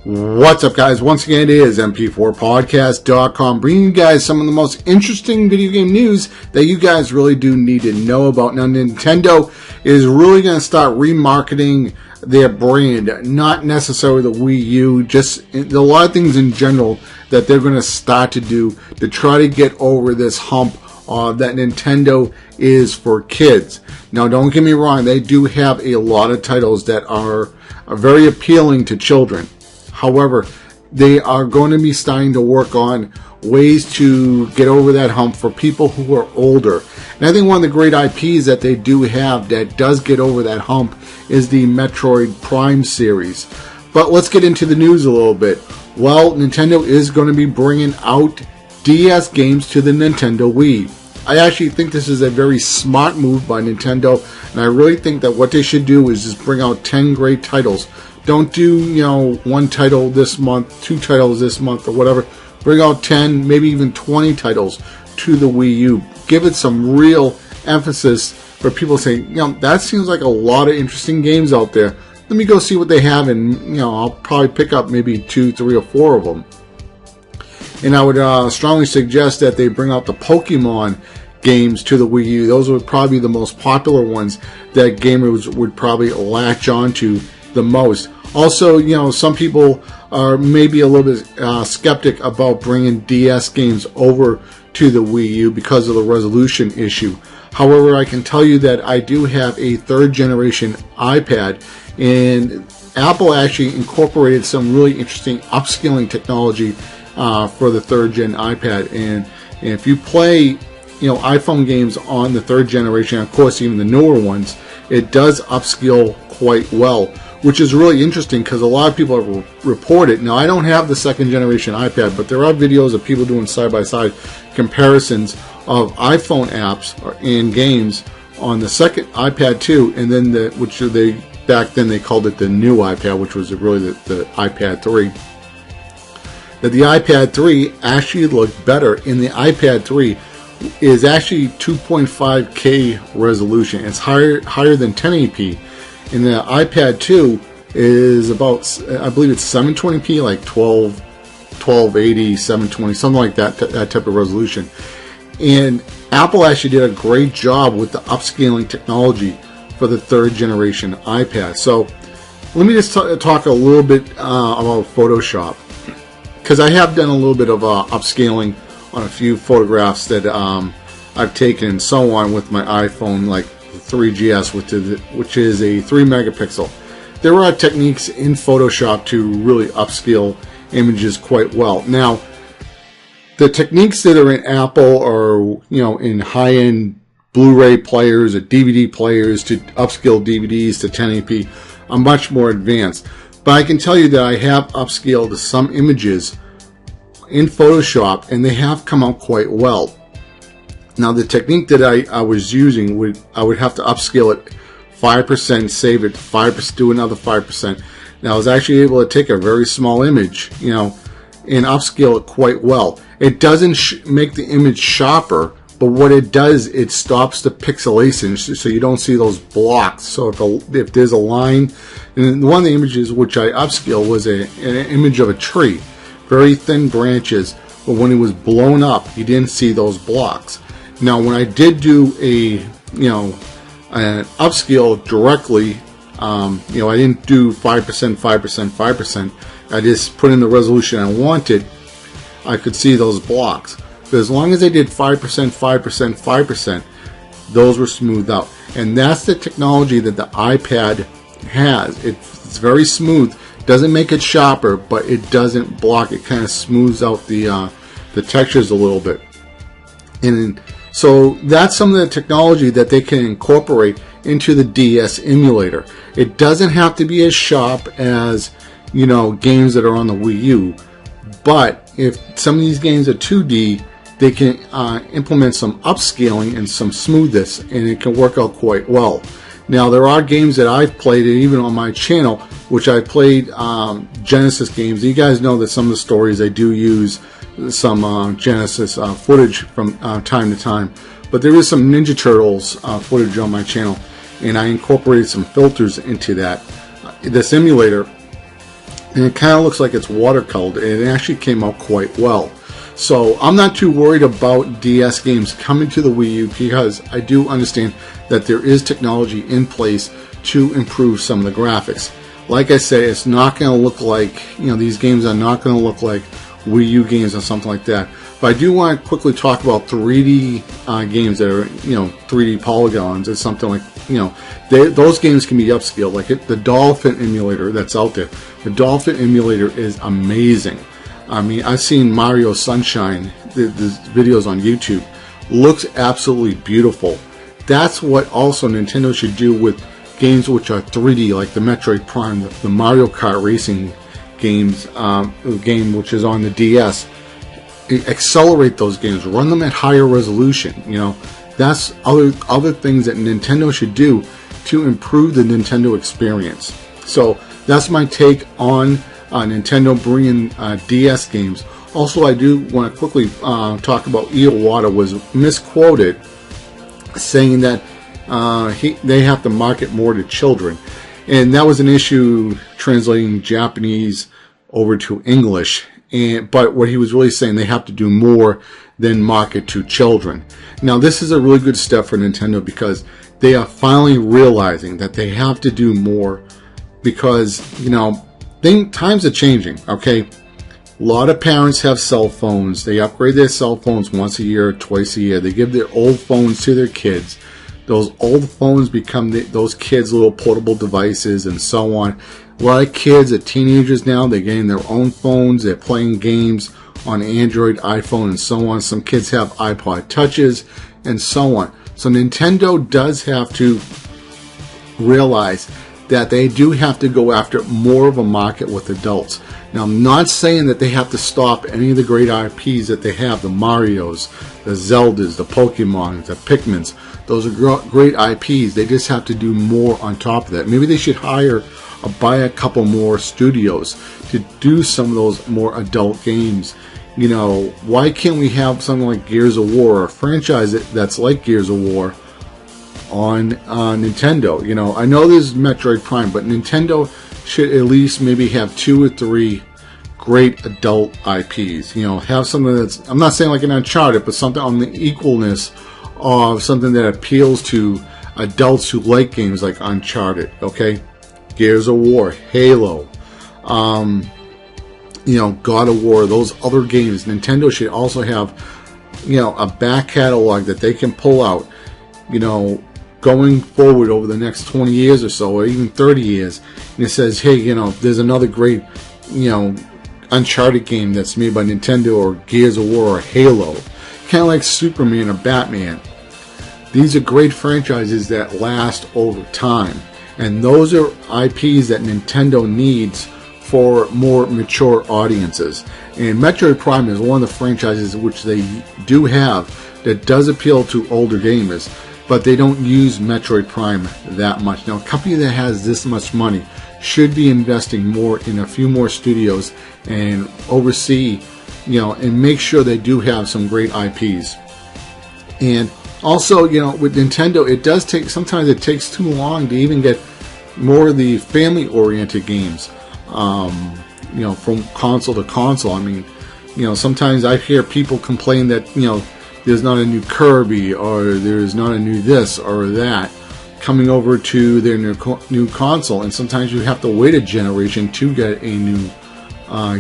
What's up, guys? Once again, it is mp4podcast.com bringing you guys some of the most interesting video game news that you guys really do need to know about. Now, Nintendo is really going to start remarketing their brand, not necessarily the Wii U, just a lot of things in general that they're going to start to do to try to get over this hump that Nintendo is for kids. Now, don't get me wrong, they do have a lot of titles that are very appealing to children. However, they are going to be starting to work on ways to get over that hump for people who are older. And I think one of the great IPs that they do have that does get over that hump is the Metroid Prime series. But let's get into the news a little bit. Well, Nintendo is going to be bringing out DS games to the Nintendo Wii. I actually think this is a very smart move by Nintendo, and I really think that what they should do is just bring out 10 great titles. Don't do, one title this month, 2 titles this month, or whatever. Bring out 10, maybe even 20 titles to the Wii U. Give it some real emphasis for people saying, that seems like a lot of interesting games out there. Let me go see what they have, and, I'll probably pick up maybe 2, 3, or 4 of them. And I would strongly suggest that they bring out the Pokemon games to the Wii U. Those would probably be the most popular ones that gamers would probably latch onto the most. Also, some people are maybe a little bit skeptic about bringing DS games over to the Wii U because of the resolution issue. However, I can tell you that I do have a 3rd generation iPad, and Apple actually incorporated some really interesting upscaling technology for the 3rd gen iPad. And if you play iPhone games on the 3rd generation, of course even the newer ones, it does upscale quite well, which is really interesting because a lot of people have reported. Now, I don't have the 2nd generation iPad, but there are videos of people doing side-by-side comparisons of iPhone apps and games on the 2nd iPad 2, and then back then they called it the new iPad, which was really the iPad 3. That the iPad 3 actually looked better. In the iPad 3 is actually 2.5K resolution. It's higher than 1080p. And the iPad 2 is about, I believe it's 720p, like 1280, 720, something like that type of resolution. And Apple actually did a great job with the upscaling technology for the 3rd generation iPad. So let me just talk a little bit about Photoshop, because I have done a little bit of upscaling on a few photographs that I've taken and so on with my iPhone, like 3GS, which is a 3 megapixel. There are techniques in Photoshop to really upscale images quite well. Now, the techniques that are in Apple or in high-end Blu-ray players or DVD players to upscale DVDs to 1080p are much more advanced. But I can tell you that I have upscaled some images in Photoshop, and they have come out quite well. Now, the technique that I was using, I would have to upscale it 5%, save it 5%, do another 5%. Now, I was actually able to take a very small image, and upscale it quite well. It doesn't make the image sharper, but what it does, it stops the pixelation, so you don't see those blocks. So if there's a line, and one of the images which I upscaled was an image of a tree, very thin branches, but when it was blown up, you didn't see those blocks. Now, when I did do an upscale directly, I didn't do 5%, 5%, 5%. I just put in the resolution I wanted. I could see those blocks. But as long as I did 5%, 5%, 5%, those were smoothed out. And that's the technology that the iPad has. It's very smooth. Doesn't make it sharper, but it doesn't block. It kind of smooths out the textures a little bit. And so that's some of the technology that they can incorporate into the DS emulator. It doesn't have to be as sharp as, games that are on the Wii U. But if some of these games are 2D, they can implement some upscaling and some smoothness, and it can work out quite well. Now, there are games that I've played, and even on my channel, which I played Genesis games. You guys know that some of the stories I do use some Genesis footage from time to time. But there is some Ninja Turtles footage on my channel, and I incorporated some filters into that. The simulator and it kind of looks like it's watercolored, and it actually came out quite well. So I'm not too worried about DS games coming to the Wii U, because I do understand that there is technology in place to improve some of the graphics. Like I say, it's not going to look like, these games are not going to look like Wii U games or something like that. But I do want to quickly talk about 3D games that are, 3D polygons or something like, those games can be upscaled. Like the Dolphin emulator that's out there. The Dolphin emulator is amazing. I mean, I've seen Mario Sunshine, the videos on YouTube. Looks absolutely beautiful. That's what also Nintendo should do with games which are 3D, like the Metroid Prime, the Mario Kart racing games, game which is on the DS. Accelerate those games, run them at higher resolution. That's other things that Nintendo should do to improve the Nintendo experience. So that's my take on Nintendo bringing DS games. Also, I do want to quickly talk about Iwata was misquoted, saying that they have to market more to children, and that was an issue translating Japanese over to English. But what he was really saying, they have to do more than market to children. Now, this is a really good step for Nintendo, because they are finally realizing that they have to do more, because times are changing. Okay, a lot of parents have cell phones. They upgrade their cell phones once a year, twice a year. They give their old phones to their kids. Those old phones become those kids' little portable devices, and so on. A lot of kids are teenagers now. They're getting their own phones. They're playing games on Android, iPhone, and so on. Some kids have iPod touches, and so on. So Nintendo does have to realize that they do have to go after more of a market with adults. Now, I'm not saying that they have to stop any of the great IPs that they have, the Marios, the Zeldas, the Pokemons, the Pikmins. Those are great IPs. They just have to do more on top of that. Maybe they should hire or buy a couple more studios to do some of those more adult games. Why can't we have something like Gears of War, or a franchise that's like Gears of War, on Nintendo? I know there's Metroid Prime, but Nintendo should at least maybe have 2 or 3 great adult IPs. Have something that's, I'm not saying like an Uncharted, but something on the equalness of something that appeals to adults who like games like Uncharted. Okay, Gears of War, Halo, God of War, those other games. Nintendo should also have, a back catalog that they can pull out, going forward over the next 20 years or so, or even 30 years. And it says, hey, there's another great, Uncharted game that's made by Nintendo, or Gears of War, or Halo. Kind of like Superman or Batman. These are great franchises that last over time. And those are IPs that Nintendo needs for more mature audiences. And Metroid Prime is one of the franchises which they do have that does appeal to older gamers, but they don't use Metroid Prime that much. Now, a company that has this much money should be investing more in a few more studios and oversee, and make sure they do have some great IPs. And also, with Nintendo, it does take, sometimes it takes too long to even get more of the family-oriented games, from console to console. I mean, sometimes I hear people complain that, there's not a new Kirby, or there's not a new this or that coming over to their new console, and sometimes you have to wait a generation to get a new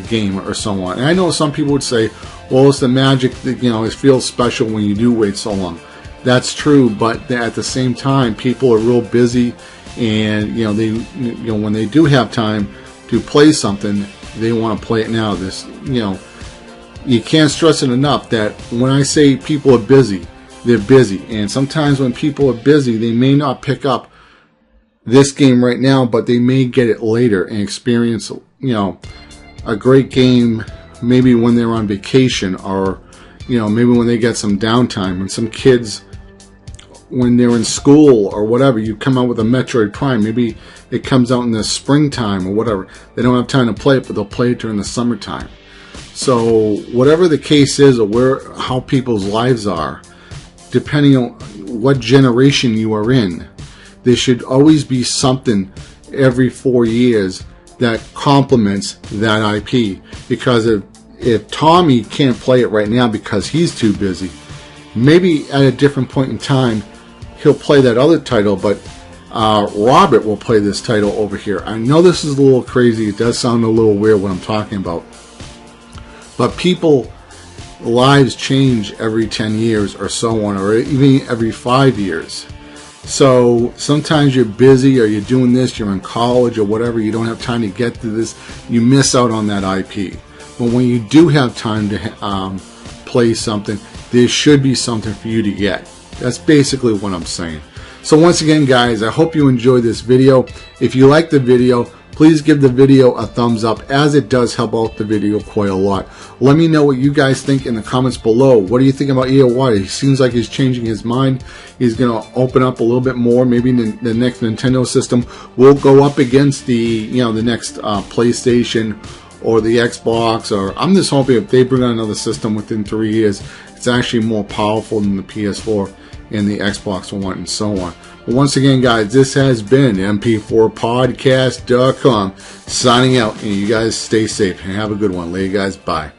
game or so on. And I know some people would say, well, it's the magic that, it feels special when you do wait so long. That's true, but at the same time, people are real busy, and they, when they do have time to play something, they want to play it now. You can't stress it enough that when I say people are busy, they're busy. And sometimes when people are busy, they may not pick up this game right now, but they may get it later and experience, a great game maybe when they're on vacation, or, maybe when they get some downtime. And some kids, when they're in school or whatever, you come out with a Metroid Prime. Maybe it comes out in the springtime or whatever. They don't have time to play it, but they'll play it during the summertime. So whatever the case is, or how people's lives are, depending on what generation you are in, there should always be something every 4 years that complements that IP. Because if Tommy can't play it right now because he's too busy, maybe at a different point in time he'll play that other title, but Robert will play this title over here. I know this is a little crazy. It does sound a little weird what I'm talking about. But people, lives change every 10 years or so on, or even every 5 years. So sometimes you're busy, or you're doing this, you're in college or whatever, you don't have time to get to this, you miss out on that IP. But when you do have time to play something, there should be something for you to get. That's basically what I'm saying. So once again, guys, I hope you enjoyed this video. If you like the video, please give the video a thumbs up, as it does help out the video quite a lot. Let me know what you guys think in the comments below. What do you think about Iwata? He seems like he's changing his mind. He's going to open up a little bit more. Maybe the next Nintendo system will go up against the next PlayStation or the Xbox. Or I'm just hoping if they bring out another system within 3 years, it's actually more powerful than the PS4 and the Xbox One and so on. But once again, guys, this has been MP4Podcast.com signing out, and you guys stay safe and have a good one. Later, guys. Bye.